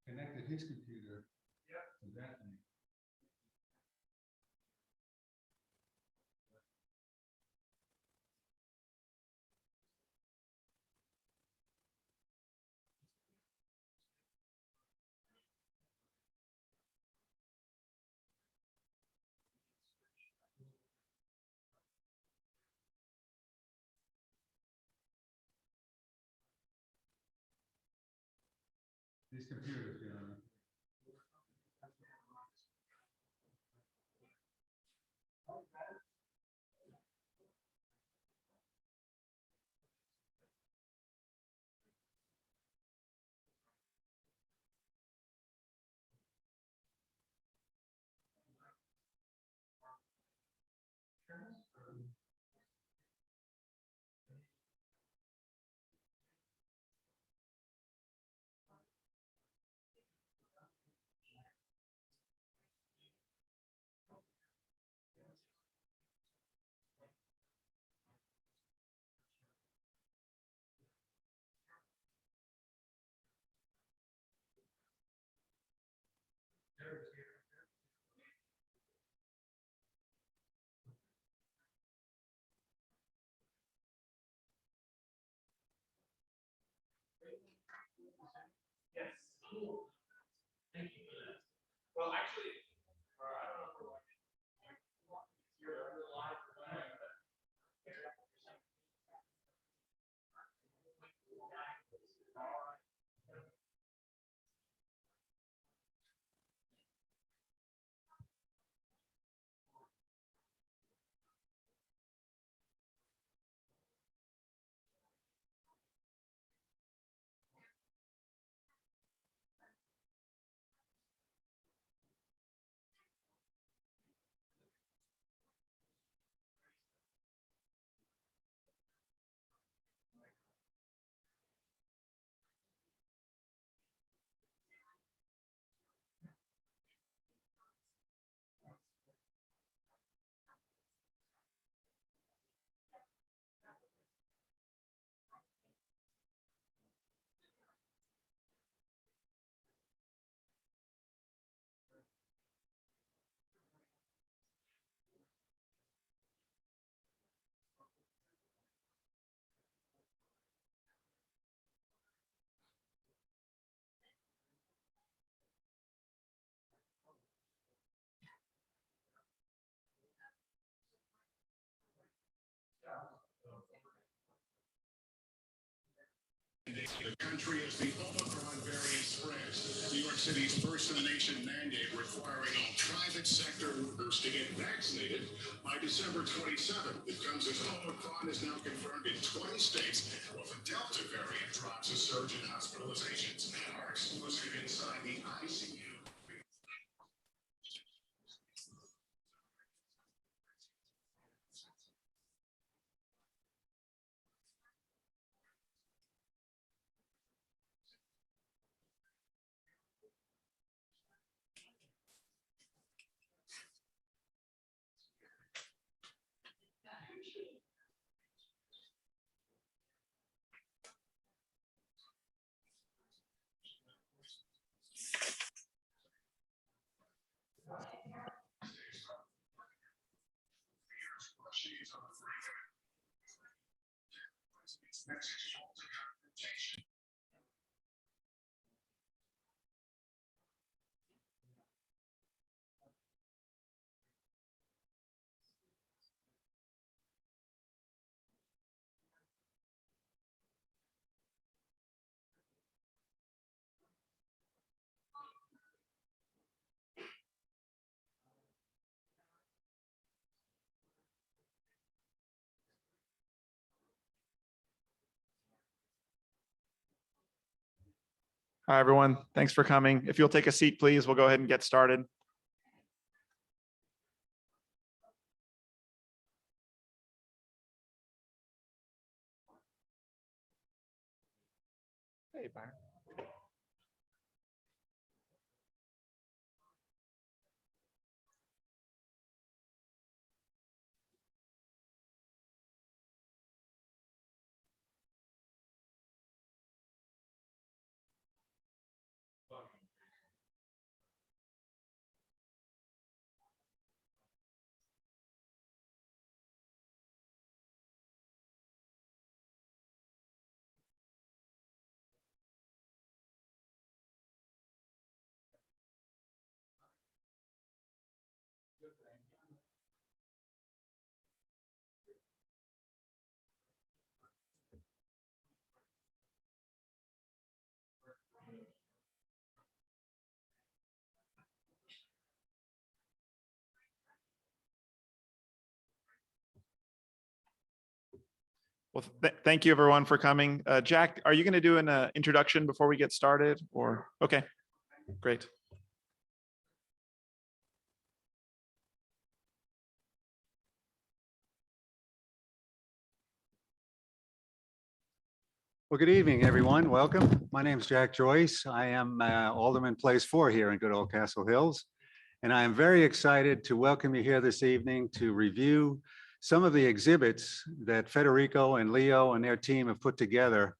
Connected his computer to that thing. These computers, you know. Yes. Cool. Thank you for that. Well, actually, I don't know if we're like you're live or whatever, but The country as the Omicron variant spreads. New York City's first in the nation mandate requiring all private sector workers to get vaccinated by December 27th. It comes as Omicron is now confirmed in 20 states, while the Delta variant drives a surge in hospitalizations. Our exclusive inside the ICU. Hi, everyone. Thanks for coming. If you'll take a seat, please, we'll go ahead and get started. Hey, Byron. Well, thank you everyone for coming. Jack, are you going to do an introduction before we get started or? Okay, great. Well, good evening, everyone. Welcome. My name is Jack Joyce. I am Alderman Place 4 here in good old Castle Hills. And I am very excited to welcome you here this evening to review some of the exhibits that Federico and Leo and their team have put together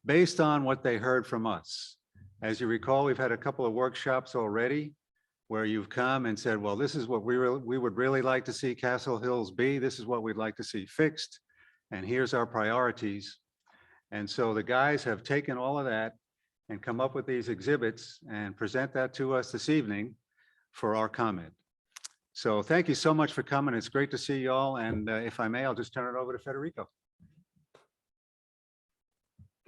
based on what they heard from us. As you recall, we've had a couple of workshops already where you've come and said, well, this is what we would really like to see Castle Hills be. This is what we'd like to see fixed. And here's our priorities. And so the guys have taken all of that and come up with these exhibits and present that to us this evening for our comment. So thank you so much for coming. It's great to see you all. And if I may, I'll just turn it over to Federico.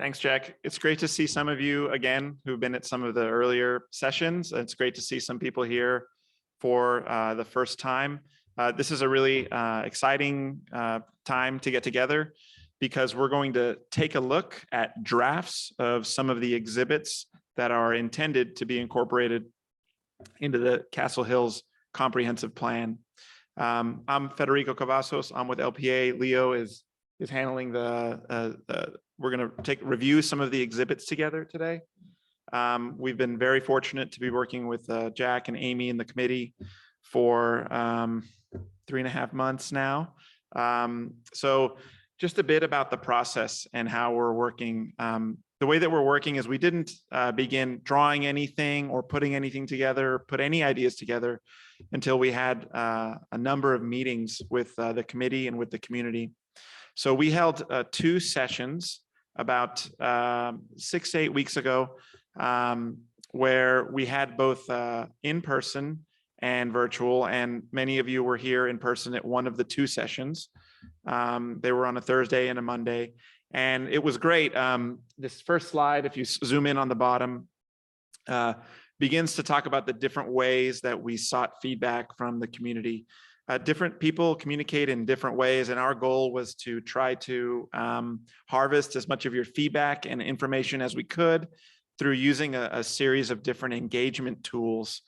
Thanks, Jack. It's great to see some of you again who've been at some of the earlier sessions. It's great to see some people here for the first time. This is a really exciting time to get together, because we're going to take a look at drafts of some of the exhibits that are intended to be incorporated into the Castle Hills Comprehensive Plan. I'm Federico Cavazos. I'm with LPA. Leo is handling we're going to review some of the exhibits together today. We've been very fortunate to be working with Jack and Amy in the committee for 3.5 months now. So just a bit about the process and how we're working. The way that we're working is we didn't begin drawing anything or putting anything together, put any ideas together until we had a number of meetings with the committee and with the community. So we held 2 sessions about 6 to 8 weeks ago, where we had both in person and virtual, and many of you were here in person at one of the 2 sessions. They were on a Thursday and a Monday, and it was great. This first slide, if you zoom in on the bottom, begins to talk about the different ways that we sought feedback from the community. Different people communicate in different ways, and our goal was to try to harvest as much of your feedback and information as we could through using a series of different engagement tools.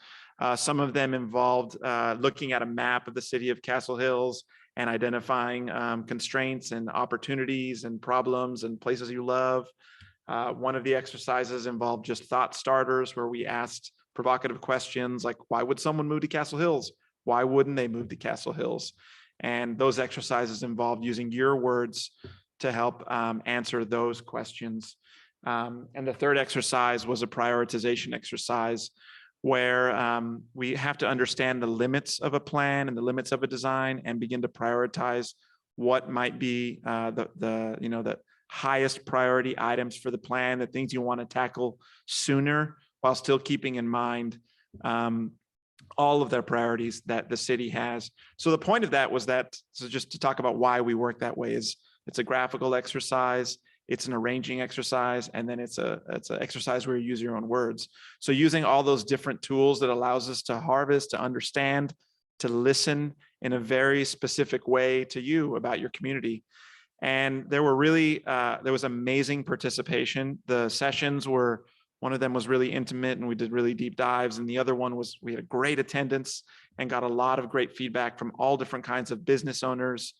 Some of them involved looking at a map of the city of Castle Hills and identifying constraints and opportunities and problems and places you love. One of the exercises involved just thought starters, where we asked provocative questions like, why would someone move to Castle Hills? Why wouldn't they move to Castle Hills? And those exercises involved using your words to help answer those questions. And the third exercise was a prioritization exercise, where we have to understand the limits of a plan and the limits of a design and begin to prioritize what might be the highest priority items for the plan, the things you want to tackle sooner, while still keeping in mind all of their priorities that the city has. So the point of that was that, so just to talk about why we work that way, is it's a graphical exercise, it's an arranging exercise, and then it's an exercise where you use your own words. So using all those different tools that allows us to harvest, to understand, to listen in a very specific way to you about your community. And there were really, there was amazing participation. The sessions were, one of them was really intimate and we did really deep dives. And the other one was, we had a great attendance and got a lot of great feedback from all different kinds of business owners,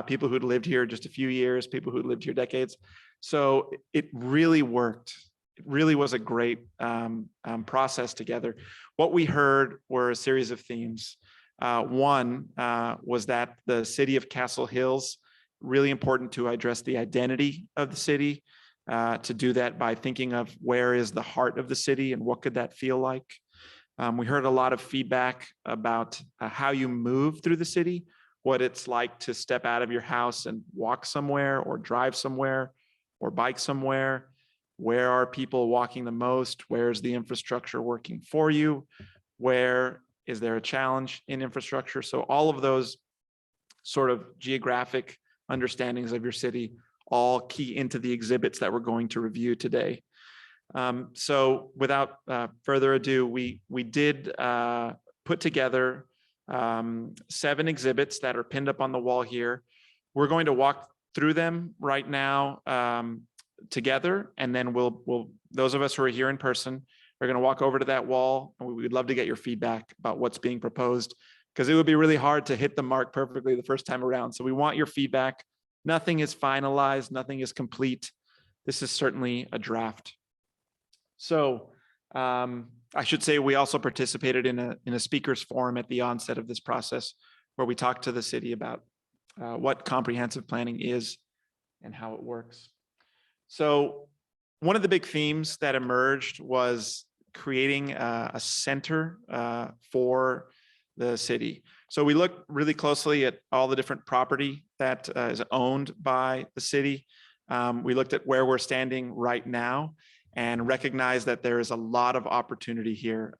people who'd lived here just a few years, people who'd lived here decades. So it really worked. It really was a great process together. What we heard were a series of themes. One was that the city of Castle Hills, really important to address the identity of the city, to do that by thinking of where is the heart of the city and what could that feel like. We heard a lot of feedback about how you move through the city, what it's like to step out of your house and walk somewhere or drive somewhere or bike somewhere. Where are people walking the most? Where's the infrastructure working for you? Where is there a challenge in infrastructure? So all of those sort of geographic understandings of your city all key into the exhibits that we're going to review today. So without further ado, we did put together 7 exhibits that are pinned up on the wall here. We're going to walk through them right now together, and then we'll those of us who are here in person are going to walk over to that wall, and we'd love to get your feedback about what's being proposed, because it would be really hard to hit the mark perfectly the first time around. So we want your feedback. Nothing is finalized, nothing is complete. This is certainly a draft. So I should say we also participated in a speakers forum at the onset of this process, where we talked to the city about what comprehensive planning is and how it works. So one of the big themes that emerged was creating a center for the city. So we looked really closely at all the different property that is owned by the city. We looked at where we're standing right now and recognized that there is a lot of opportunity here.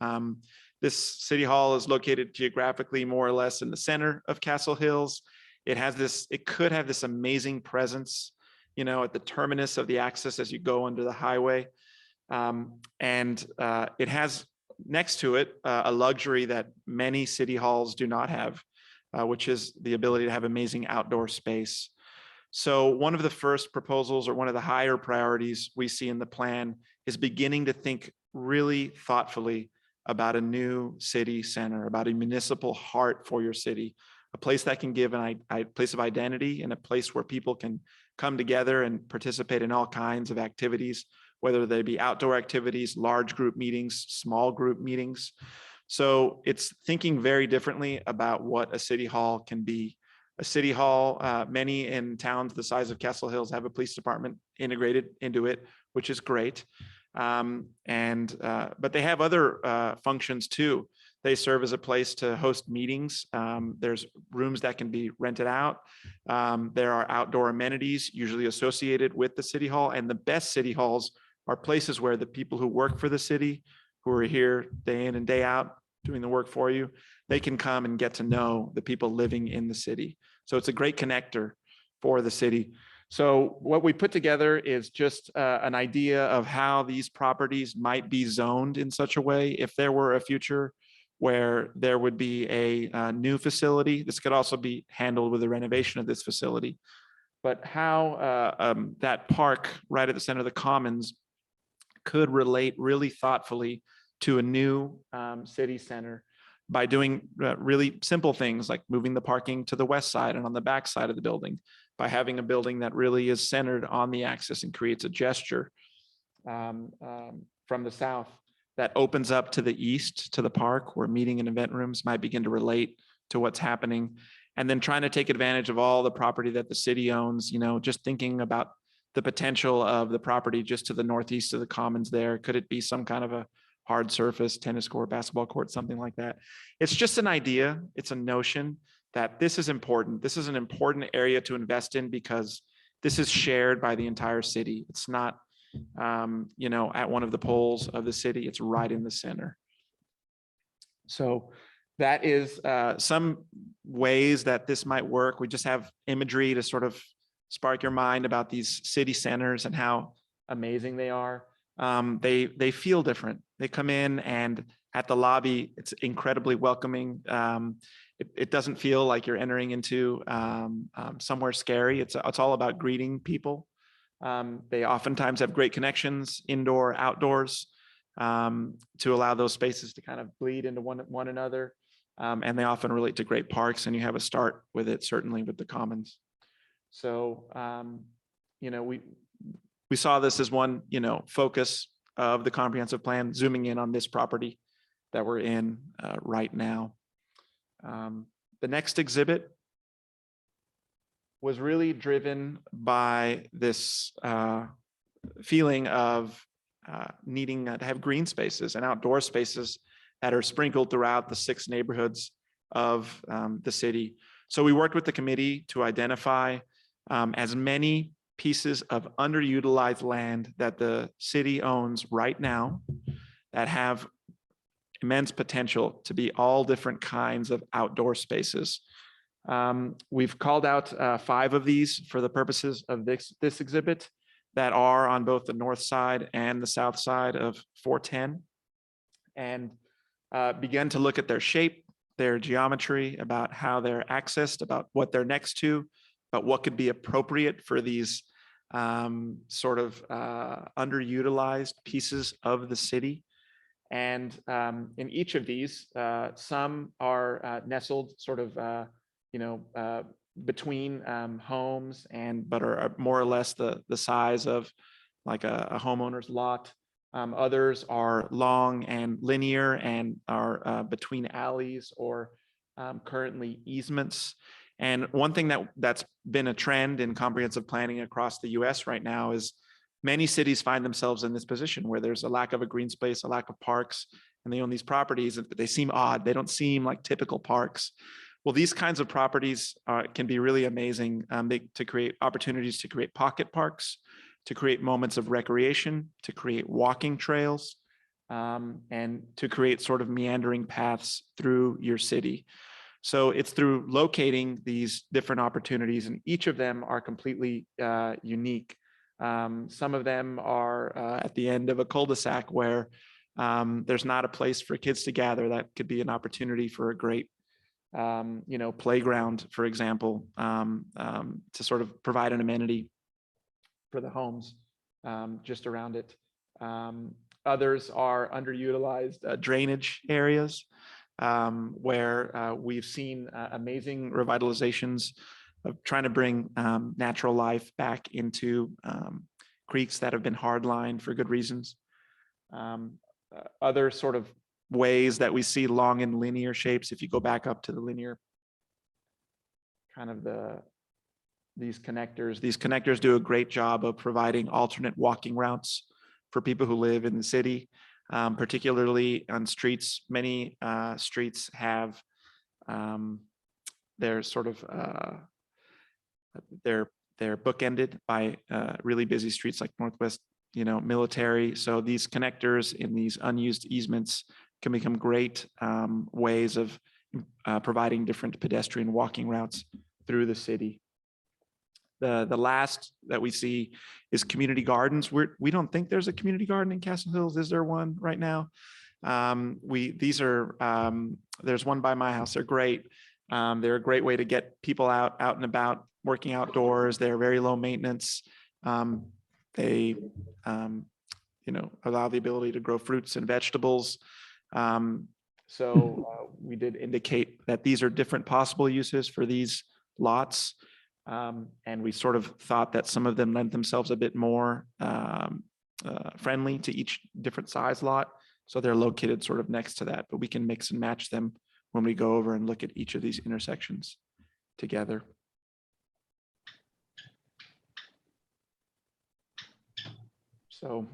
This city hall is located geographically more or less in the center of Castle Hills. It could have this amazing presence, you know, at the terminus of the axis as you go under the highway. It has next to it a luxury that many city halls do not have, which is the ability to have amazing outdoor space. So one of the first proposals, or one of the higher priorities we see in the plan, is beginning to think really thoughtfully about a new city center, about a municipal heart for your city, a place that can give a place of identity, and a place where people can come together and participate in all kinds of activities, whether they be outdoor activities, large group meetings, small group meetings. So it's thinking very differently about what a city hall can be. A city hall, many in towns the size of Castle Hills have a police department integrated into it, which is great. But they have other functions too. They serve as a place to host meetings. There's rooms that can be rented out. There are outdoor amenities usually associated with the city hall, and the best city halls are places where the people who work for the city, who are here day in and day out doing the work for you, they can come and get to know the people living in the city. So it's a great connector for the city. So what we put together is just an idea of how these properties might be zoned in such a way if there were a future where there would be a new facility. This could also be handled with the renovation of this facility. But how that park right at the center of the commons could relate really thoughtfully to a new city center by doing really simple things like moving the parking to the west side and on the back side of the building, by having a building that really is centered on the axis and creates a gesture from the south that opens up to the east to the park, where meeting and event rooms might begin to relate to what's happening. And then trying to take advantage of all the property that the city owns, you know, just thinking about the potential of the property just to the northeast of the commons there. Could it be some kind of a hard surface, tennis court, basketball court, something like that? It's just an idea. It's a notion that this is important. This is an important area to invest in because this is shared by the entire city. It's not, you know, at one of the poles of the city. It's right in the center. So that is some ways that this might work. We just have imagery to sort of spark your mind about these city centers and how amazing they are. They feel different. They come in, and at the lobby, it's incredibly welcoming. It doesn't feel like you're entering into somewhere scary. It's all about greeting people. They oftentimes have great connections, indoor, outdoors, to allow those spaces to kind of bleed into one another. And they often relate to great parks, and you have a start with it, certainly with the commons. So, you know, we saw this as one, you know, focus of the comprehensive plan, zooming in on this property that we're in right now. The next exhibit was really driven by this feeling of needing to have green spaces and outdoor spaces that are sprinkled throughout the 6 neighborhoods of the city. So we worked with the committee to identify as many pieces of underutilized land that the city owns right now that have immense potential to be all different kinds of outdoor spaces. We've called out 5 of these for the purposes of this exhibit that are on both the north side and the south side of 410, and began to look at their shape, their geometry, about how they're accessed, about what they're next to, but what could be appropriate for these sort of underutilized pieces of the city. And in each of these, some are nestled sort of, between homes but are more or less the size of like a homeowner's lot. Others are long and linear and are between alleys or currently easements. And one thing that's been a trend in comprehensive planning across the US right now is many cities find themselves in this position where there's a lack of a green space, a lack of parks, and they own these properties, but they seem odd. They don't seem like typical parks. Well, these kinds of properties can be really amazing to create opportunities to create pocket parks, to create moments of recreation, to create walking trails, and to create sort of meandering paths through your city. So it's through locating these different opportunities, and each of them are completely unique. Some of them are at the end of a cul-de-sac where there's not a place for kids to gather. That could be an opportunity for a great playground, for example, to sort of provide an amenity for the homes just around it. Others are underutilized drainage areas where we've seen amazing revitalizations of trying to bring natural life back into creeks that have been hardlined for good reasons. Other sort of ways that we see long and linear shapes, if you go back up to the linear, kind of these connectors do a great job of providing alternate walking routes for people who live in the city, particularly on streets. Many streets have they're sort of they're bookended by really busy streets like Northwest Military. So these connectors in these unused easements can become great ways of providing different pedestrian walking routes through the city. The last that we see is community gardens. We don't think there's a community garden in Castle Hills. Is there one right now? There's one by my house. They're great. They're a great way to get people out and about, working outdoors. They're very low maintenance. They allow the ability to grow fruits and vegetables. So we did indicate that these are different possible uses for these lots. And we sort of thought that some of them lent themselves a bit more friendly to each different size lot. So they're located sort of next to that, but we can mix and match them when we go over and look at each of these intersections together. So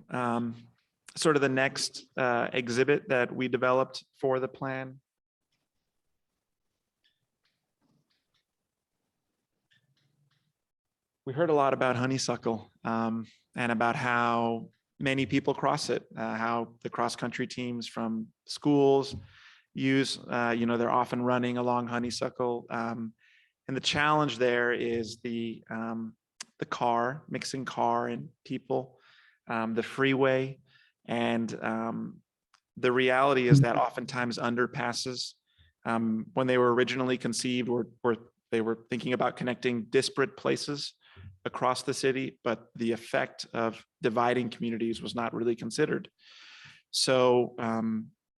sort of the next exhibit that we developed for the plan. We heard a lot about honeysuckle and about how many people cross it, how the cross-country teams from schools use, they're often running along honeysuckle. And the challenge there is the car, mixing car and people, the freeway. And the reality is that oftentimes underpasses, when they were originally conceived, they were thinking about connecting disparate places across the city, but the effect of dividing communities was not really considered. So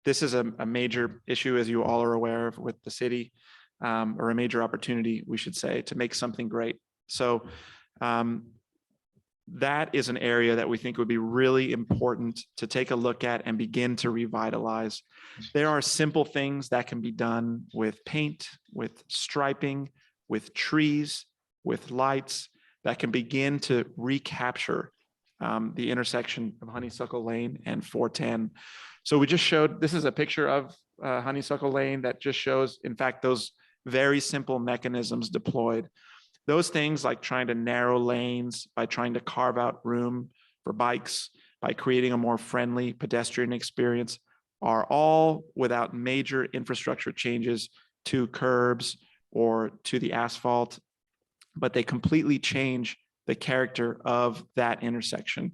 this is a major issue, as you all are aware of, with the city, or a major opportunity, we should say, to make something great. So that is an area that we think would be really important to take a look at and begin to revitalize. There are simple things that can be done with paint, with striping, with trees, with lights, that can begin to recapture the intersection of Honeysuckle Lane and 410. So we just showed, this is a picture of Honeysuckle Lane that just shows, in fact, those very simple mechanisms deployed. Those things like trying to narrow lanes, by trying to carve out room for bikes, by creating a more friendly pedestrian experience, are all without major infrastructure changes to curbs or to the asphalt, but they completely change the character of that intersection.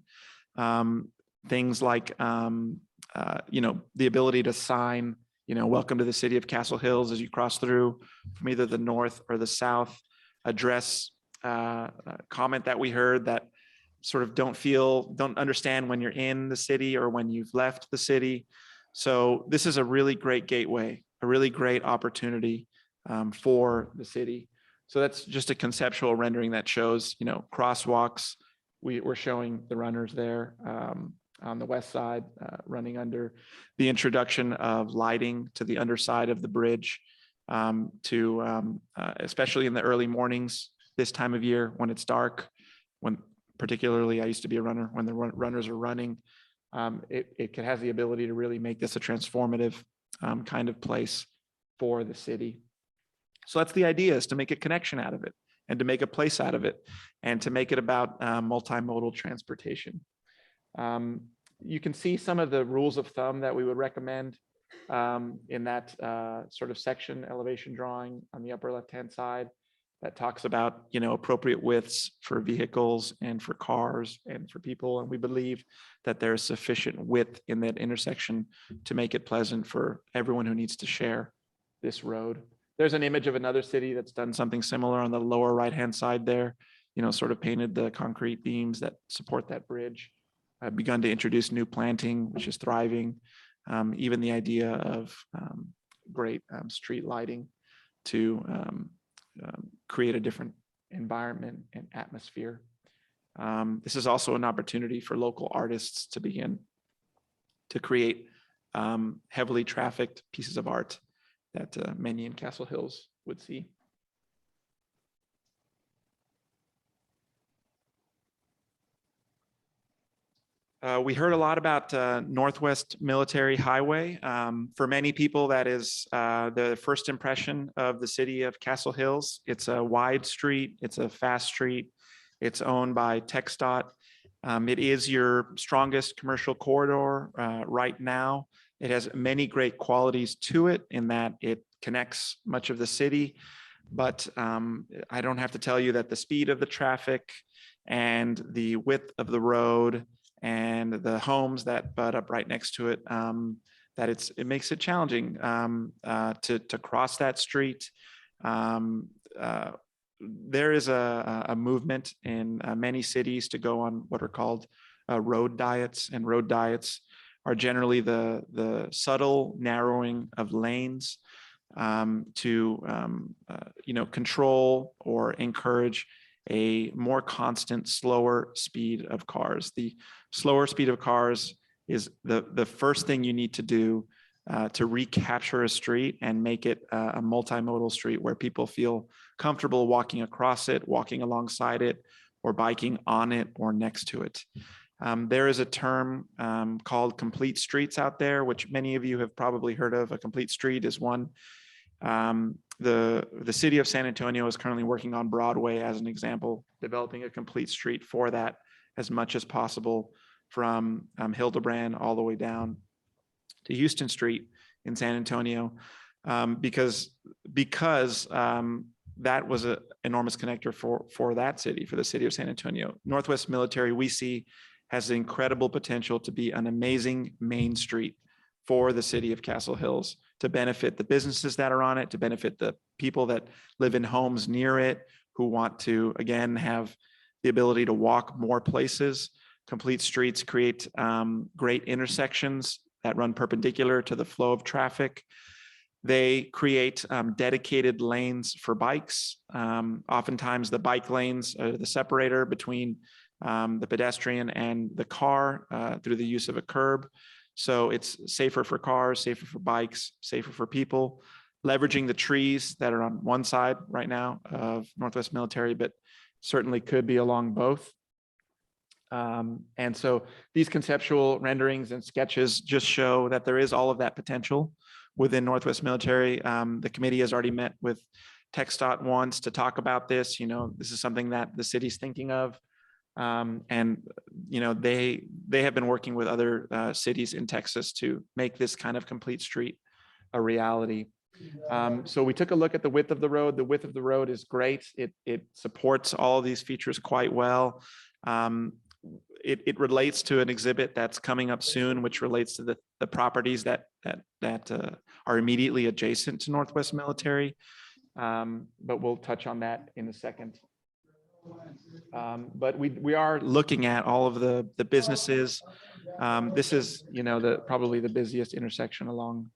Things like, the ability to sign, welcome to the city of Castle Hills as you cross through from either the north or the south, address comment that we heard, that sort of don't understand when you're in the city or when you've left the city. So this is a really great gateway, a really great opportunity for the city. So that's just a conceptual rendering that shows, crosswalks. We're showing the runners there on the west side, running under the introduction of lighting to the underside of the bridge, especially in the early mornings this time of year when it's dark, when particularly I used to be a runner, when the runners are running, it has the ability to really make this a transformative kind of place for the city. So that's the idea, is to make a connection out of it and to make a place out of it and to make it about multimodal transportation. You can see some of the rules of thumb that we would recommend in that sort of section elevation drawing on the upper left-hand side that talks about, appropriate widths for vehicles and for cars and for people. And we believe that there is sufficient width in that intersection to make it pleasant for everyone who needs to share this road. There's an image of another city that's done something similar on the lower right-hand side there, sort of painted the concrete beams that support that bridge. I've begun to introduce new planting, which is thriving. Even the idea of great street lighting to create a different environment and atmosphere. This is also an opportunity for local artists to begin to create heavily trafficked pieces of art that many in Castle Hills would see. We heard a lot about Northwest Military Highway. For many people, that is the first impression of the city of Castle Hills. It's a wide street, it's a fast street, it's owned by TxDOT. It is your strongest commercial corridor right now. It has many great qualities to it in that it connects much of the city, but I don't have to tell you that the speed of the traffic and the width of the road and the homes that butt up right next to it, that it makes it challenging to cross that street. There is a movement in many cities to go on what are called road diets, and road diets are generally the subtle narrowing of lanes to control or encourage a more constant, slower speed of cars. The slower speed of cars is the first thing you need to do to recapture a street and make it a multimodal street where people feel comfortable walking across it, walking alongside it, or biking on it or next to it. There is a term called complete streets out there, which many of you have probably heard of. A complete street is one. The city of San Antonio is currently working on Broadway as an example, developing a complete street for that as much as possible from Hildebrand all the way down to Houston Street in San Antonio, because that was an enormous connector for that city, for the city of San Antonio. Northwest Military, we see, has the incredible potential to be an amazing main street for the city of Castle Hills, to benefit the businesses that are on it, to benefit the people that live in homes near it, who want to, again, have the ability to walk more places. Complete streets create great intersections that run perpendicular to the flow of traffic. They create dedicated lanes for bikes. Oftentimes the bike lanes are the separator between the pedestrian and the car through the use of a curb. So it's safer for cars, safer for bikes, safer for people, leveraging the trees that are on one side right now of Northwest Military, but certainly could be along both. And so these conceptual renderings and sketches just show that there is all of that potential within Northwest Military. The committee has already met with TxDOT once to talk about this. This is something that the city's thinking of. And they have been working with other cities in Texas to make this kind of complete street a reality. So we took a look at the width of the road. The width of the road is great. It supports all of these features quite well. It relates to an exhibit that's coming up soon, which relates to the properties that are immediately adjacent to Northwest Military. But we'll touch on that in a second. But we are looking at all of the businesses. This is, you know, probably the busiest intersection along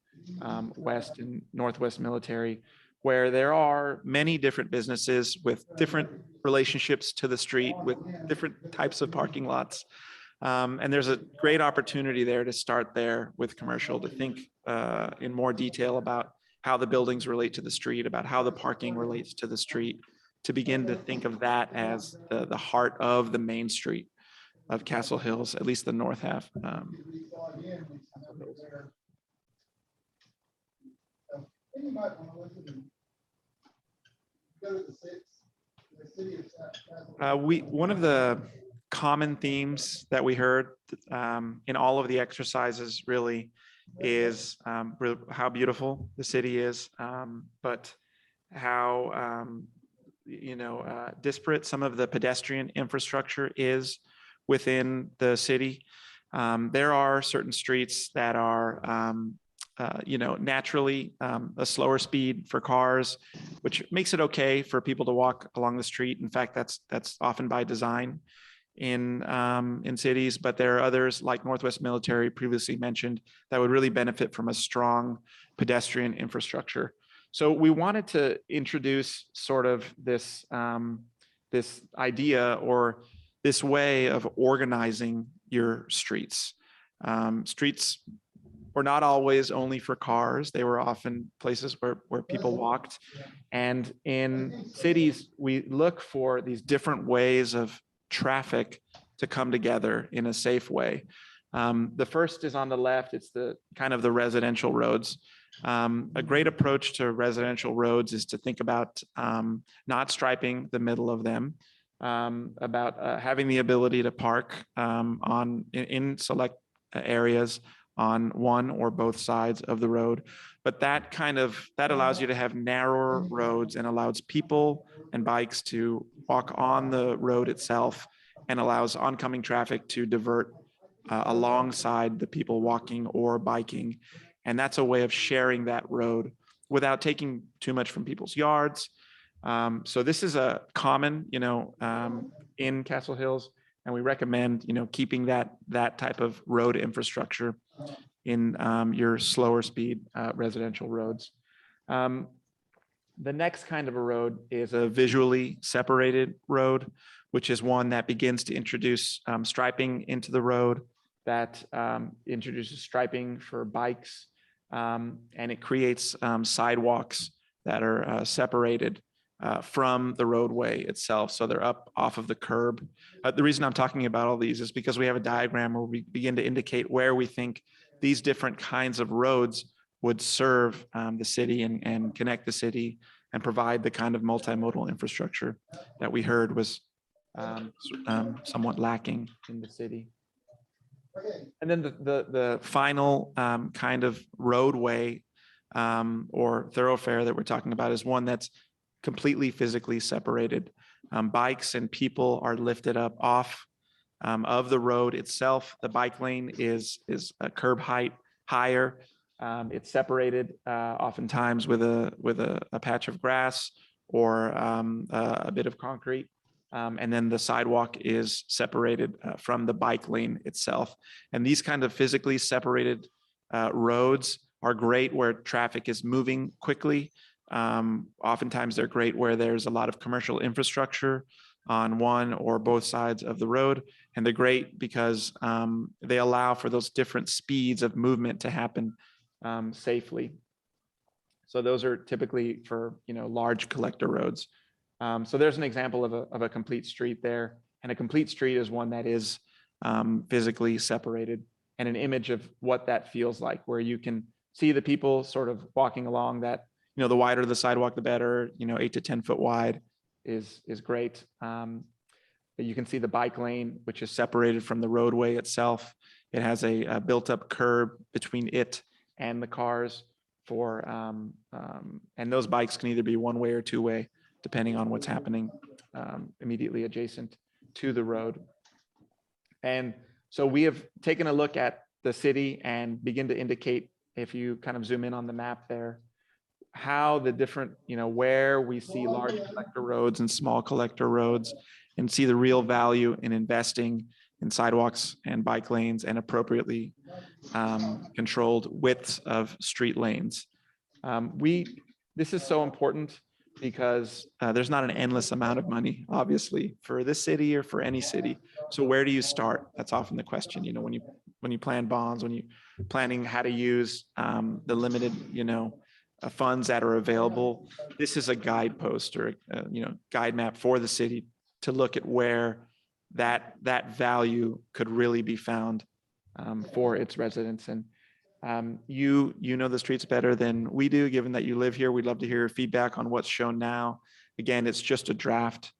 West and Northwest Military, where there are many different businesses with different relationships to the street, with different types of parking lots. And there's a great opportunity there to start there with commercial, to think in more detail about how the buildings relate to the street, about how the parking relates to the street, to begin to think of that as the heart of the main street of Castle Hills, at least the north half. One of the common themes that we heard in all of the exercises really is how beautiful the city is, but how disparate some of the pedestrian infrastructure is within the city. There are certain streets that are naturally a slower speed for cars, which makes it okay for people to walk along the street. In fact, that's often by design in cities, but there are others like Northwest Military previously mentioned that would really benefit from a strong pedestrian infrastructure. So we wanted to introduce sort of this idea or this way of organizing your streets. Streets were not always only for cars. They were often places where people walked. And in cities, we look for these different ways of traffic to come together in a safe way. The first is on the left. It's the kind of the residential roads. A great approach to residential roads is to think about not striping the middle of them, about having the ability to park in select areas on one or both sides of the road. But that allows you to have narrower roads and allows people and bikes to walk on the road itself, and allows oncoming traffic to divert alongside the people walking or biking. And that's a way of sharing that road without taking too much from people's yards. So this is a common, in Castle Hills, and we recommend, keeping that type of road infrastructure in your slower speed residential roads. The next kind of a road is a visually separated road, which is one that begins to introduce striping into the road, that introduces striping for bikes, and it creates sidewalks that are separated from the roadway itself. So they're up off of the curb. The reason I'm talking about all these is because we have a diagram where we begin to indicate where we think these different kinds of roads would serve the city and connect the city and provide the kind of multimodal infrastructure that we heard was somewhat lacking in the city. And then the final kind of roadway or thoroughfare that we're talking about is one that's completely physically separated. Bikes and people are lifted up off of the road itself. The bike lane is a curb height higher. It's separated oftentimes with a patch of grass or a bit of concrete. And then the sidewalk is separated from the bike lane itself. And these kind of physically separated roads are great where traffic is moving quickly. Oftentimes they're great where there's a lot of commercial infrastructure on one or both sides of the road. And they're great because they allow for those different speeds of movement to happen safely. So those are typically for, large collector roads. So there's an example of a complete street there. And a complete street is one that is physically separated, and an image of what that feels like, where you can see the people sort of walking along that, the wider the sidewalk, the better, 8 to 10 foot wide is great. You can see the bike lane, which is separated from the roadway itself. It has a built up curb between it and the cars and those bikes can either be one way or two way, depending on what's happening immediately adjacent to the road. And so we have taken a look at the city and begin to indicate, if you kind of zoom in on the map there, how the different, where we see large collector roads and small collector roads, and see the real value in investing in sidewalks and bike lanes and appropriately controlled widths of street lanes. This is so important because there's not an endless amount of money, obviously, for this city or for any city. So where do you start? That's often the question, when you plan bonds, when you planning how to use the limited, funds that are available. This is a guidepost or guide map for the city to look at where that value could really be found for its residents. And you know the streets better than we do, given that you live here. We'd love to hear your feedback on what's shown now. Again, it's just a draft,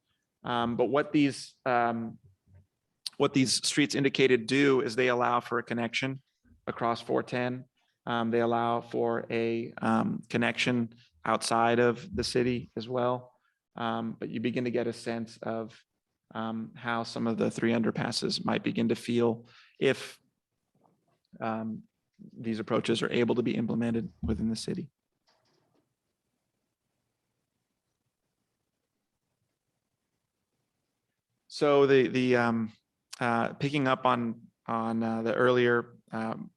but what these streets indicated do is they allow for a connection across 410. They allow for a connection outside of the city as well. But you begin to get a sense of how some of the 3 underpasses might begin to feel if these approaches are able to be implemented within the city. So picking up on the earlier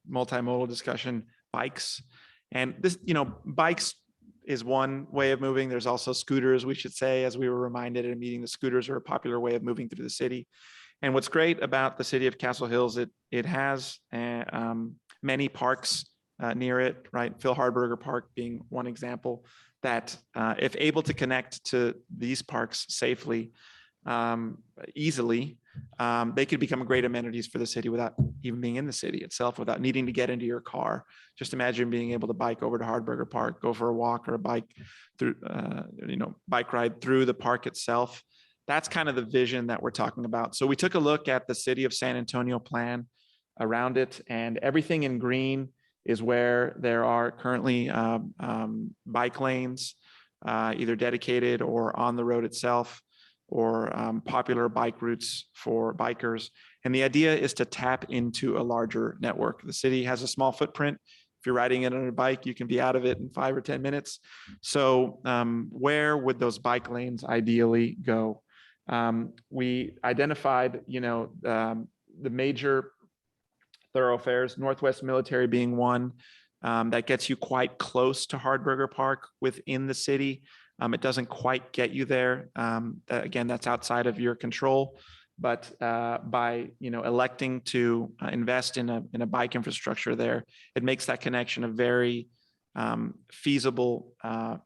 multimodal discussion, bikes, and this, bikes is one way of moving. There's also scooters, we should say, as we were reminded at a meeting. The scooters are a popular way of moving through the city. And what's great about the city of Castle Hills, it has many parks near it, right? Phil Hardberger Park being one example that if able to connect to these parks safely, easily, they could become great amenities for the city without even being in the city itself, without needing to get into your car. Just imagine being able to bike over to Hardberger Park, go for a walk or a bike through, bike ride through the park itself. That's kind of the vision that we're talking about. So we took a look at the city of San Antonio plan around it, and everything in green is where there are currently bike lanes, either dedicated or on the road itself, or popular bike routes for bikers. And the idea is to tap into a larger network. The city has a small footprint. If you're riding it on a bike, you can be out of it in 5 or 10 minutes. So where would those bike lanes ideally go? We identified, the major thoroughfares, Northwest Military being one, that gets you quite close to Hardberger Park within the city. It doesn't quite get you there. Again, that's outside of your control. But by electing to invest in a bike infrastructure there, it makes that connection a very feasible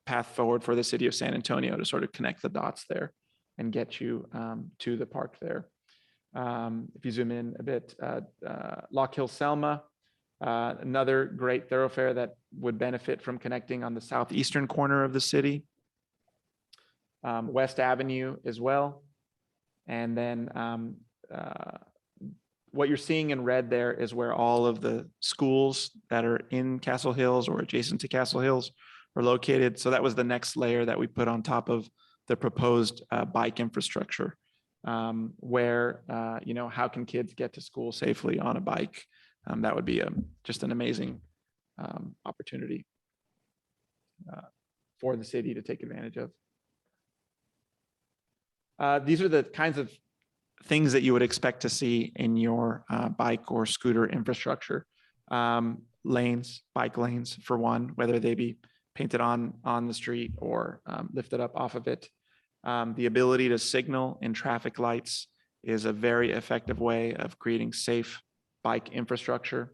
path forward for the city of San Antonio to sort of connect the dots there and get you to the park there. If you zoom in a bit, Lock Hill Selma, another great thoroughfare that would benefit from connecting on the southeastern corner of the city. West Avenue as well. And then what you're seeing in red there is where all of the schools that are in Castle Hills or adjacent to Castle Hills are located. So that was the next layer that we put on top of the proposed bike infrastructure, where, how can kids get to school safely on a bike? That would be just an amazing opportunity for the city to take advantage of. These are the kinds of things that you would expect to see in your bike or scooter infrastructure. Lanes, bike lanes for one, whether they be painted on the street or lifted up off of it. The ability to signal in traffic lights is a very effective way of creating safe bike infrastructure.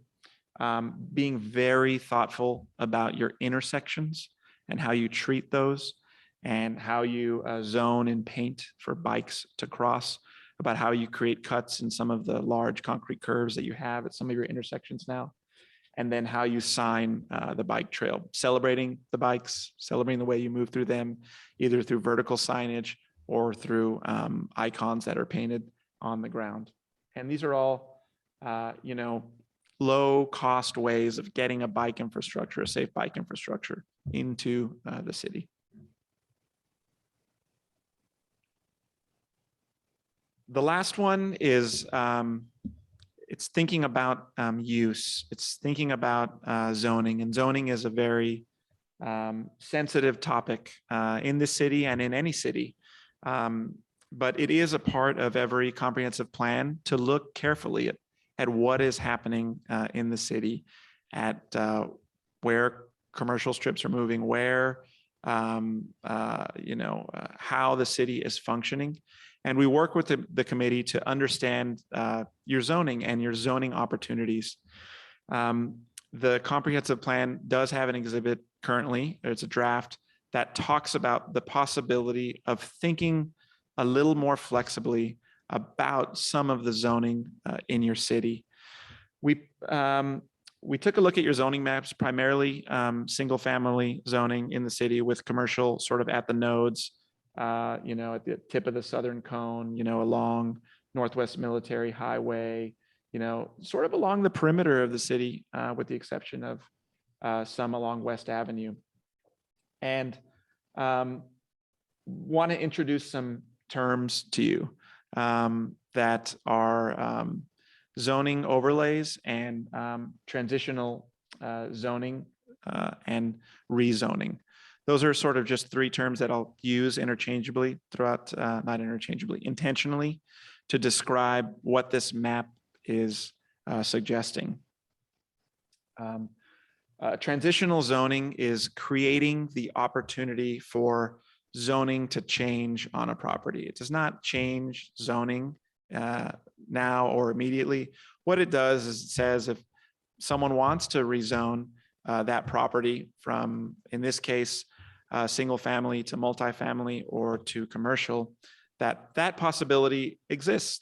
Being very thoughtful about your intersections and how you treat those, and how you zone and paint for bikes to cross, about how you create cuts in some of the large concrete curves that you have at some of your intersections now, and then how you sign the bike trail, celebrating the bikes, celebrating the way you move through them, either through vertical signage or through icons that are painted on the ground. And these are all, low cost ways of getting a bike infrastructure, a safe bike infrastructure into the city. The last one is it's thinking about use. It's thinking about zoning, and zoning is a very sensitive topic in this city and in any city. But it is a part of every comprehensive plan to look carefully at what is happening in the city, at where commercial strips are moving, where, how the city is functioning. And we work with the committee to understand your zoning and your zoning opportunities. The comprehensive plan does have an exhibit currently. It's a draft that talks about the possibility of thinking a little more flexibly about some of the zoning in your city. We took a look at your zoning maps, primarily single family zoning in the city with commercial sort of at the nodes, at the tip of the southern cone, along Northwest Military Highway, sort of along the perimeter of the city, with the exception of some along West Avenue. And want to introduce some terms to you that are zoning overlays and transitional zoning and rezoning. Those are sort of just three terms that I'll use interchangeably throughout, not interchangeably, intentionally, to describe what this map is suggesting. Transitional zoning is creating the opportunity for zoning to change on a property. It does not change zoning now or immediately. What it does is it says if someone wants to rezone that property from, in this case, single family to multifamily or to commercial, that possibility exists.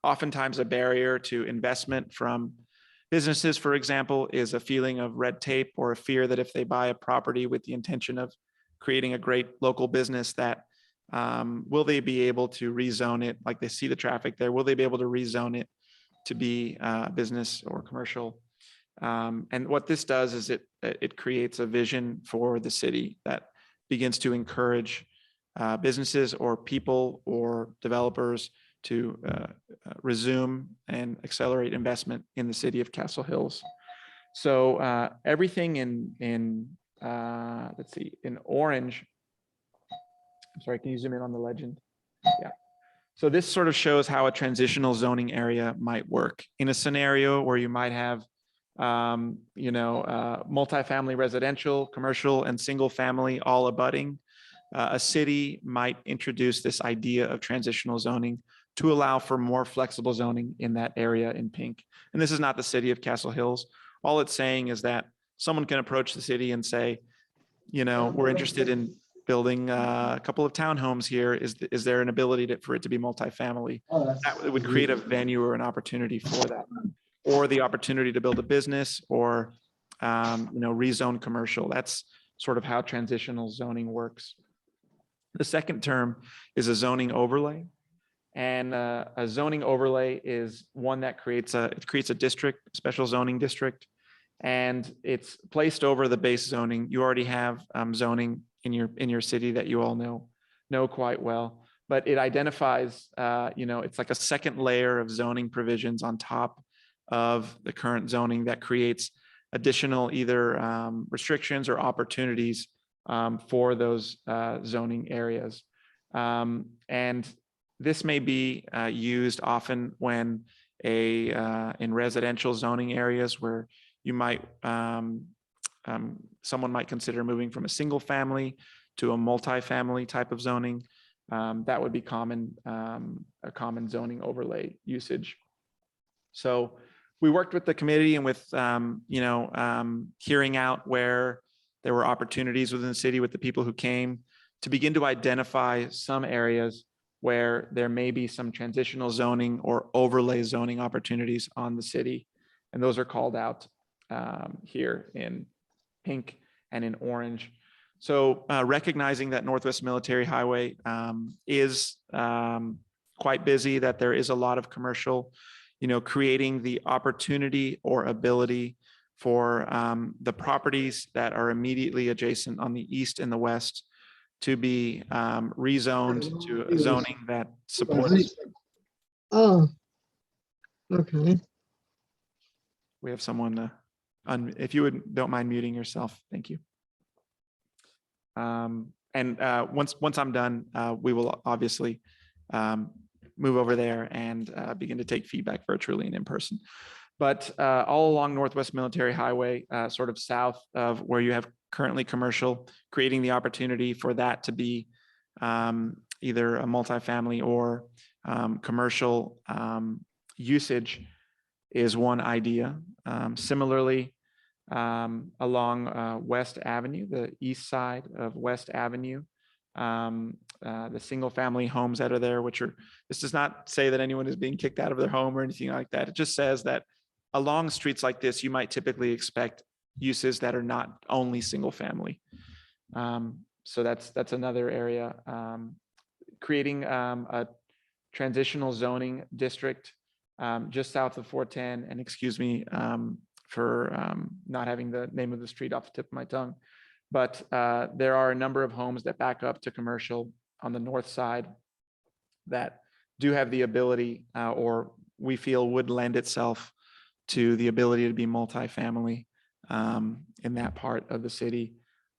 Oftentimes a barrier to investment from businesses, for example, is a feeling of red tape or a fear that if they buy a property with the intention of creating a great local business, that will they be able to rezone it, like they see the traffic there, will they be able to rezone it to be business or commercial? And what this does is it creates a vision for the city that begins to encourage businesses or people or developers to resume and accelerate investment in the city of Castle Hills. So everything in let's see, in orange. I'm sorry, can you zoom in on the legend? Yeah. So this sort of shows how a transitional zoning area might work in a scenario where you might have, multifamily residential, commercial, and single family all abutting. A city might introduce this idea of transitional zoning to allow for more flexible zoning in that area in pink. And this is not the city of Castle Hills. All it's saying is that someone can approach the city and say, we're interested in building a couple of townhomes here. Is there an ability for it to be multifamily? That would create a venue or an opportunity for that, or the opportunity to build a business or, rezone commercial. That's sort of how transitional zoning works. The second term is a zoning overlay. And a zoning overlay is one that creates a district, special zoning district, and it's placed over the base zoning. You already have zoning in your city that you all know quite well, but it identifies, it's like a second layer of zoning provisions on top of the current zoning that creates additional either restrictions or opportunities for those zoning areas. And this may be used often when in residential zoning areas where you might, someone might consider moving from a single family to a multifamily type of zoning. That would be a common zoning overlay usage. So we worked with the committee and with, hearing out where there were opportunities within the city with the people who came to begin to identify some areas where there may be some transitional zoning or overlay zoning opportunities on the city. And those are called out here in pink and in orange. So recognizing that Northwest Military Highway is quite busy, that there is a lot of commercial, creating the opportunity or ability for the properties that are immediately adjacent on the east and the west to be rezoned to a zoning that supports. Oh, okay. We have someone if you don't mind muting yourself, thank you. And once I'm done, we will obviously move over there and begin to take feedback virtually and in person. But all along Northwest Military Highway, sort of south of where you have currently commercial, creating the opportunity for that to be either a multifamily or commercial usage is one idea. Similarly, along West Avenue, the east side of West Avenue, the single family homes that are there, this does not say that anyone is being kicked out of their home or anything like that. It just says that along streets like this, you might typically expect uses that are not only single family. So that's another area. Creating a transitional zoning district just south of 410, and excuse me for not having the name of the street off the tip of my tongue, but there are a number of homes that back up to commercial on the north side that do have the ability, or we feel would lend itself to the ability to be multifamily in that part of the city,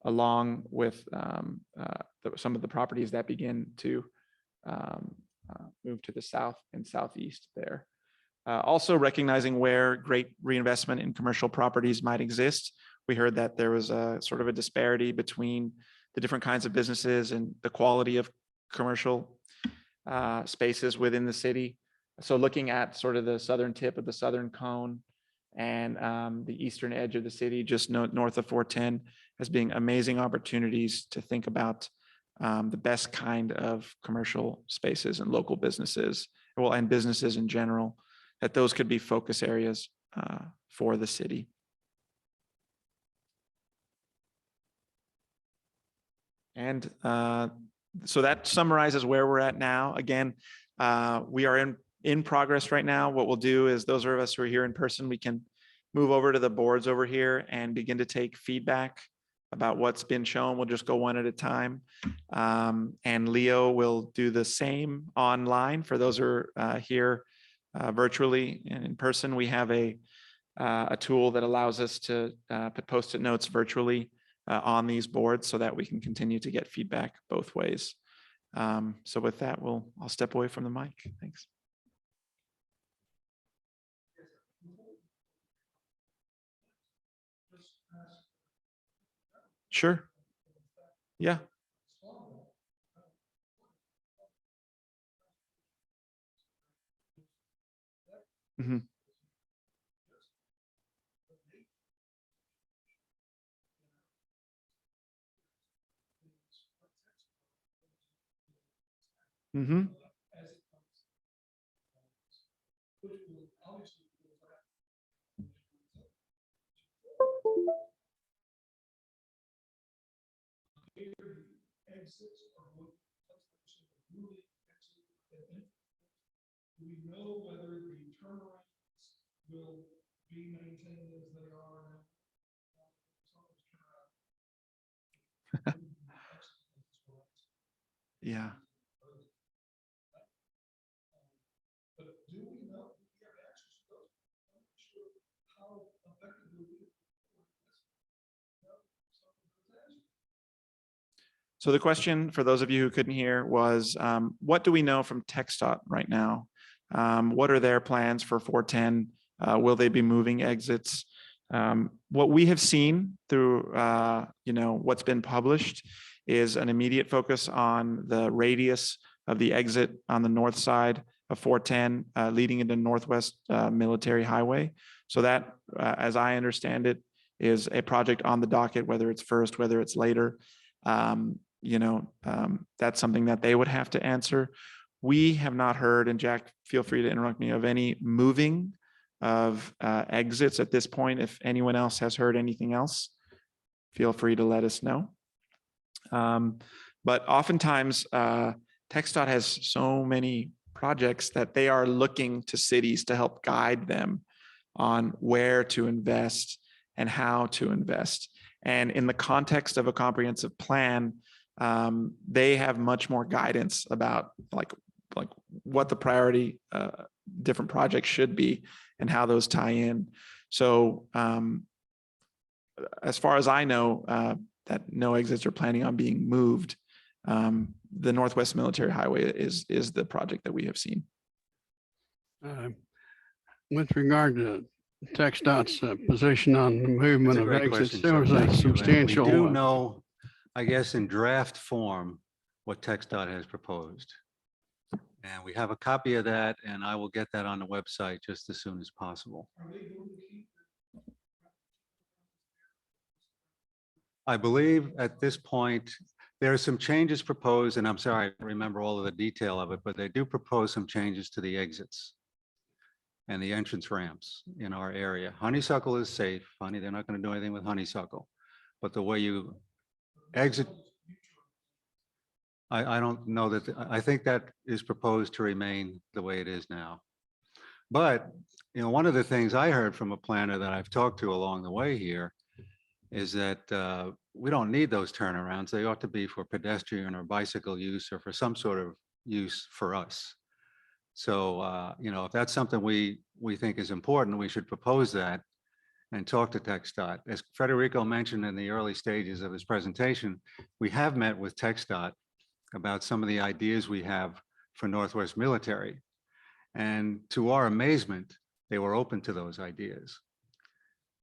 along with some of the properties that begin to move to the south and southeast there. Also recognizing where great reinvestment in commercial properties might exist. We heard that there was a sort of a disparity between the different kinds of businesses and the quality of commercial spaces within the city. So looking at sort of the southern tip of the southern cone and the eastern edge of the city, just north of 410, as being amazing opportunities to think about the best kind of commercial spaces and local businesses, well, and businesses in general, that those could be focus areas for the city. And so that summarizes where we're at now. Again, we are in progress right now. What we'll do is those of us who are here in person, we can move over to the boards over here and begin to take feedback about what's been shown. We'll just go one at a time. And Leo will do the same online for those who are here virtually and in person. We have a tool that allows us to put post-it notes virtually on these boards so that we can continue to get feedback both ways. So with that, I'll step away from the mic. Thanks. Sure. Yeah. Mm-hmm. Mm-hmm. Do we know whether the turnarounds will be maintained as they are now? Yeah. But do we know? Do we have answers to those? I'm not sure how effective it will be. So the question for those of you who couldn't hear was, what do we know from TxDOT right now? What are their plans for 410? Will they be moving exits? What we have seen through, what's been published is an immediate focus on the radius of the exit on the north side of 410, leading into Northwest Military Highway. So that, as I understand it, is a project on the docket, whether it's first, whether it's later. That's something that they would have to answer. We have not heard, and Jack, feel free to interrupt me, of any moving of exits at this point. If anyone else has heard anything else, feel free to let us know. But oftentimes, TxDOT has so many projects that they are looking to cities to help guide them on where to invest and how to invest. And in the context of a comprehensive plan, they have much more guidance about like what the priority different projects should be and how those tie in. So as far as I know, that no exits are planning on being moved. The Northwest Military Highway is the project that we have seen. With regard to TxDOT's position on the movement That's a of great exits, question, there sir. was a Thank you. And substantial. We do know, I guess, in draft form, what TxDOT has proposed. And we have a copy of that, and I will get that on the website just as soon as possible. Are they going to keep? I believe at this point, there are some changes proposed, and I'm sorry, I don't remember all of the detail of it, but they do propose some changes to the exits and the entrance ramps in our area. Honeysuckle is safe. They're not going to do anything with honeysuckle. But the way you exit, I don't know that, I think that is proposed to remain the way it is now. But, one of the things I heard from a planner that I've talked to along the way here is that we don't need those turnarounds. They ought to be for pedestrian or bicycle use or for some sort of use for us. So, if that's something we think is important, we should propose that and talk to TxDOT. As Federico mentioned in the early stages of his presentation, we have met with TxDOT about some of the ideas we have for Northwest Military. And to our amazement, they were open to those ideas.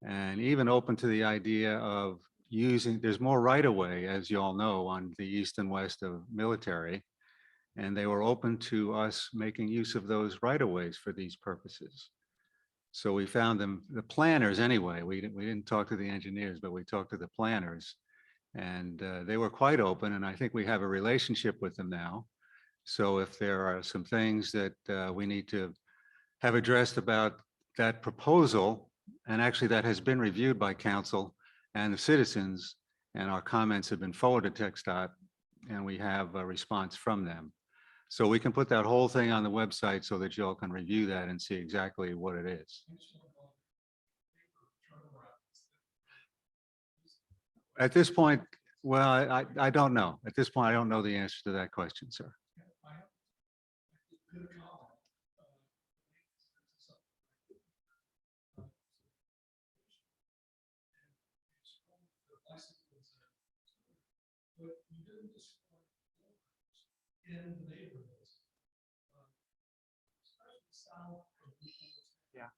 And even open to the idea of using, there's more right of way, as you all know, on the east and west of Military. And they were open to us making use of those right of ways for these purposes. So we found them, the planners anyway, we didn't talk to the engineers, but we talked to the planners. And they were quite open, and I think we have a relationship with them now. So if there are some things that we need to have addressed about that proposal, and actually that has been reviewed by council and the citizens, and our comments have been forwarded to TxDOT, and we have a response from them. So we can put that whole thing on the website so that you all can review that and see exactly what it is. At this point, well, I don't know. At this point, I don't know the answer to that question, sir. But you didn't describe in the neighborhoods, especially south of the. Yeah.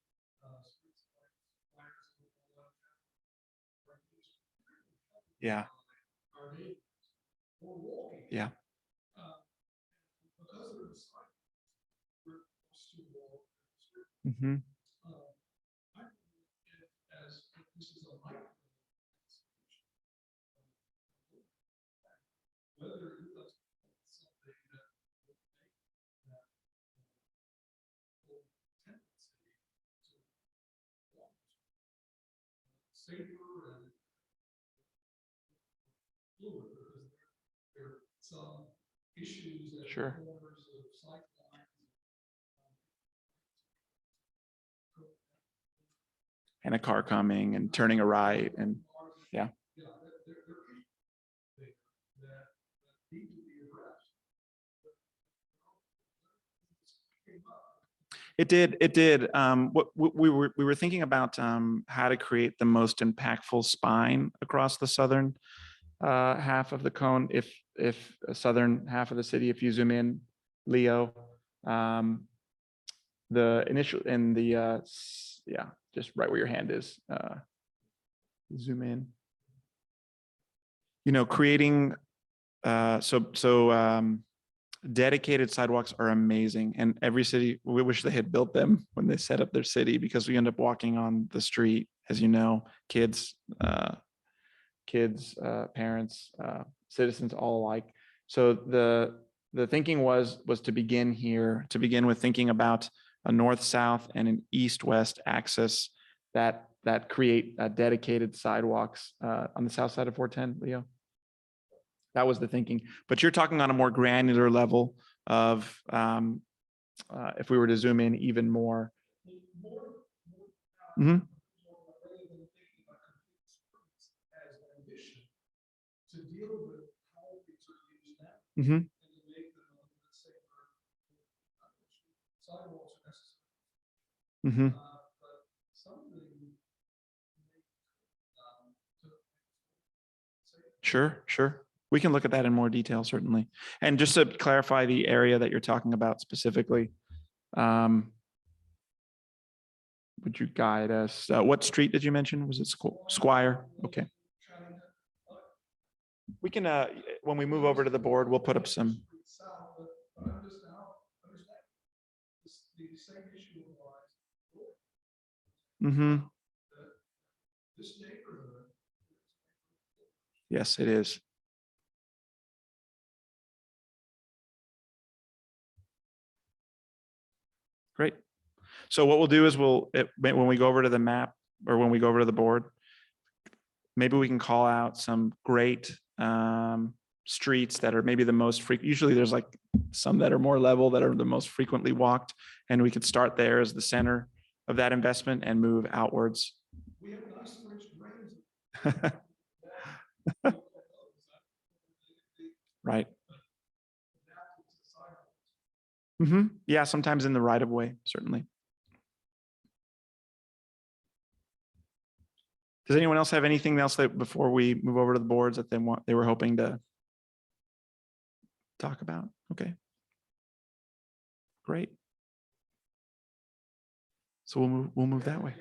Yeah. Our neighbors, or walking. Yeah. Because of the site, we're forced to walk. Mm-hmm. I as if this is a micro. Whether it was something that would make that tendency to walk safer and fluid, because there are some issues at Sure. the corners of sight lines. And a car coming and turning a right, and yeah. Yeah, there are issues that need to be addressed. It did. It did. What we were thinking about how to create the most impactful spine across the southern half of the cone. If a southern half of the city, if you zoom in, Leo, the initial in the yeah, just right where your hand is. Zoom in. Creating dedicated sidewalks are amazing, and every city, we wish they had built them when they set up their city, because we end up walking on the street, as you know, kids, parents, citizens, all alike. So the thinking was to begin here, to begin with thinking about a north-south and an east-west axis that create dedicated sidewalks on the south side of 410, Leo. That was the thinking. But you're talking on a more granular level of if we were to zoom in even more. Mm-hmm. To deal with how things are used now. Mm-hmm. And to make them a little bit safer. Sidewalks are necessary. Mm-hmm. But something Sure, sure. We can look at that in more detail, certainly. And just to clarify the area that you're talking about specifically, would you guide us? What street did you mention? Was it Squire? Okay. We can, when we move over to the board, we'll put up some. South, but I'm just now understand the same issue applies. Mm-hmm. This neighborhood. Yes, it is. Great. So what we'll do is when we go over to the map or when we go over to the board, maybe we can call out some great streets that are maybe the most frequent. Usually there's like some that are more level that are the most frequently walked. And we could start there as the center of that investment and move outwards. We have nice rich drains. Right. Mm-hmm. Yeah, sometimes in the right of way, certainly. Does anyone else have anything else that before we move over to the boards that they were hoping to talk about? Okay. Great. So we'll move that way.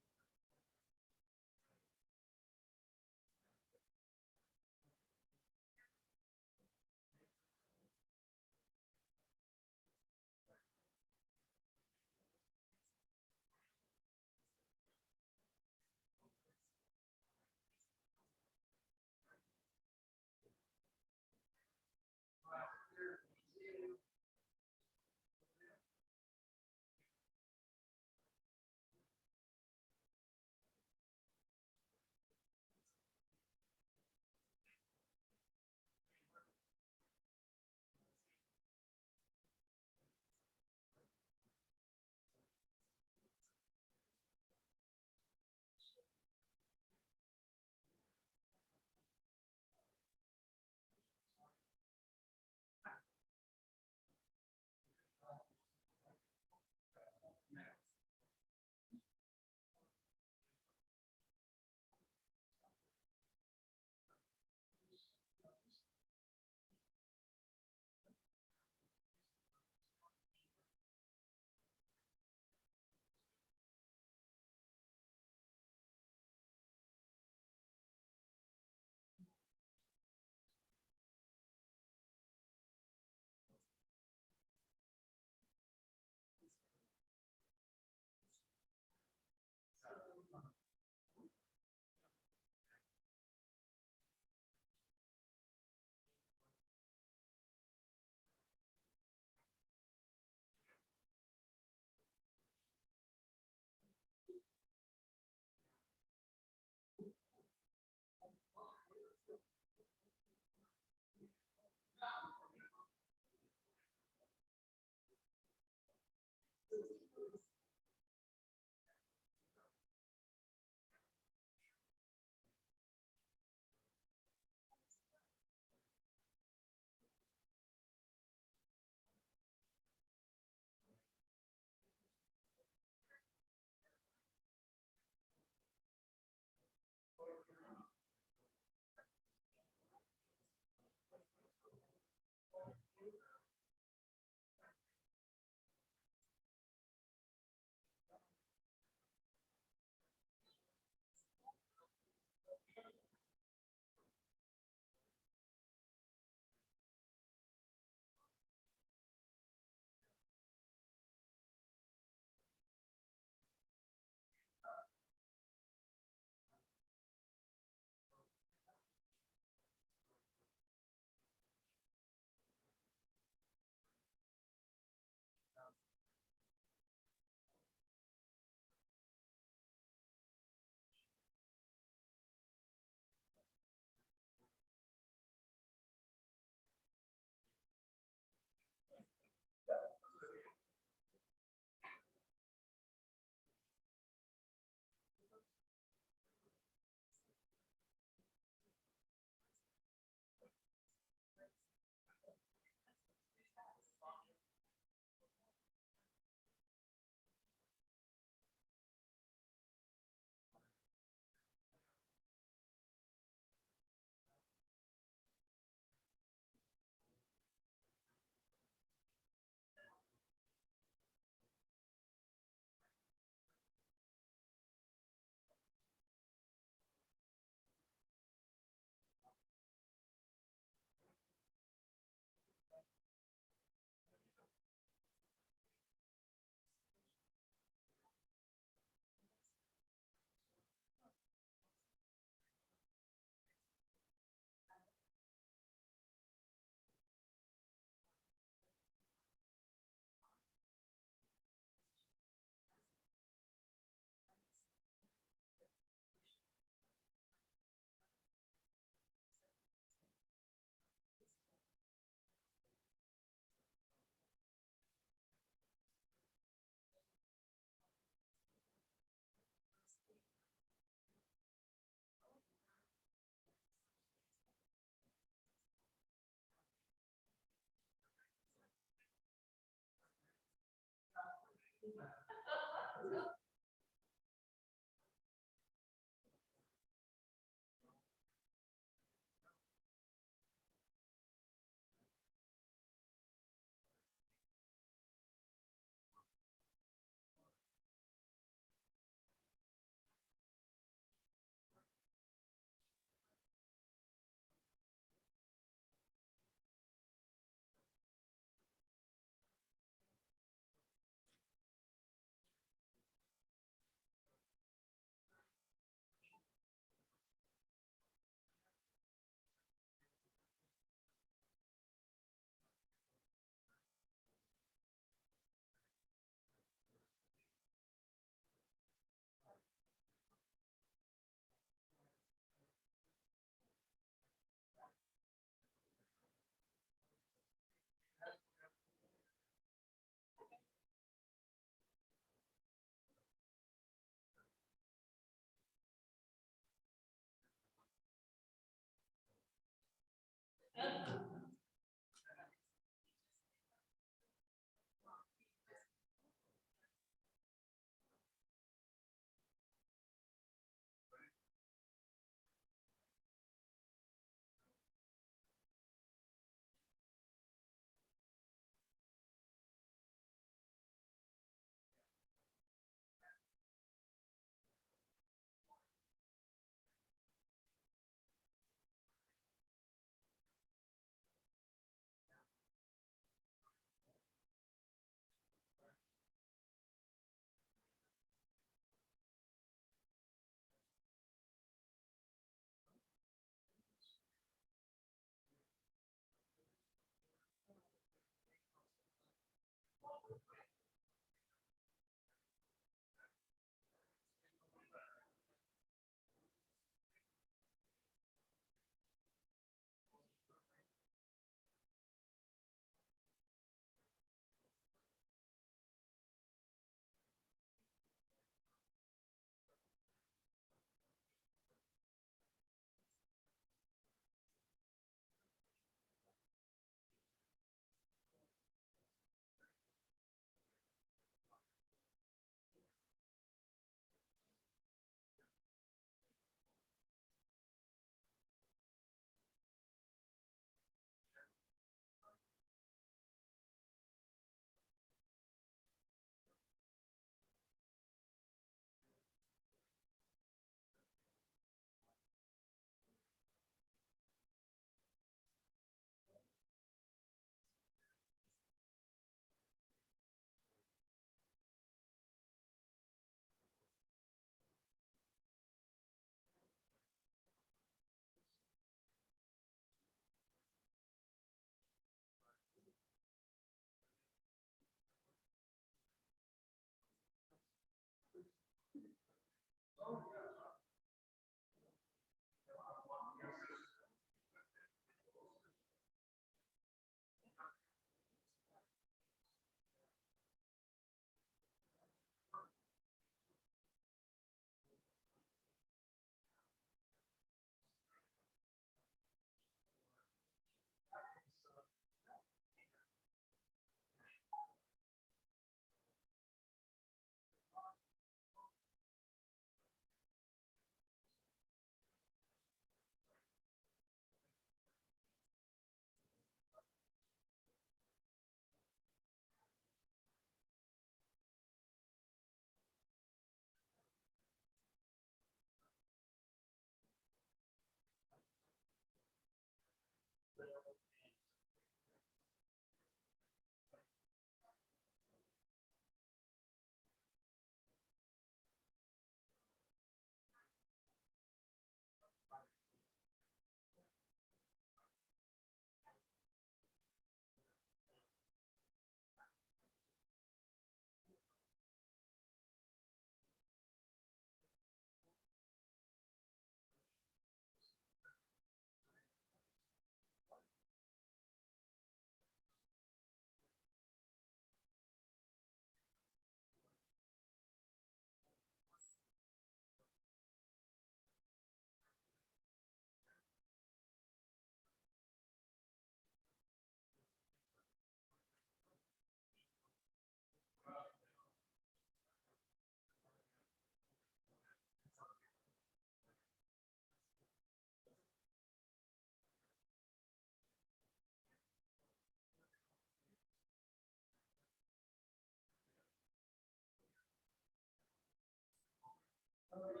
All right.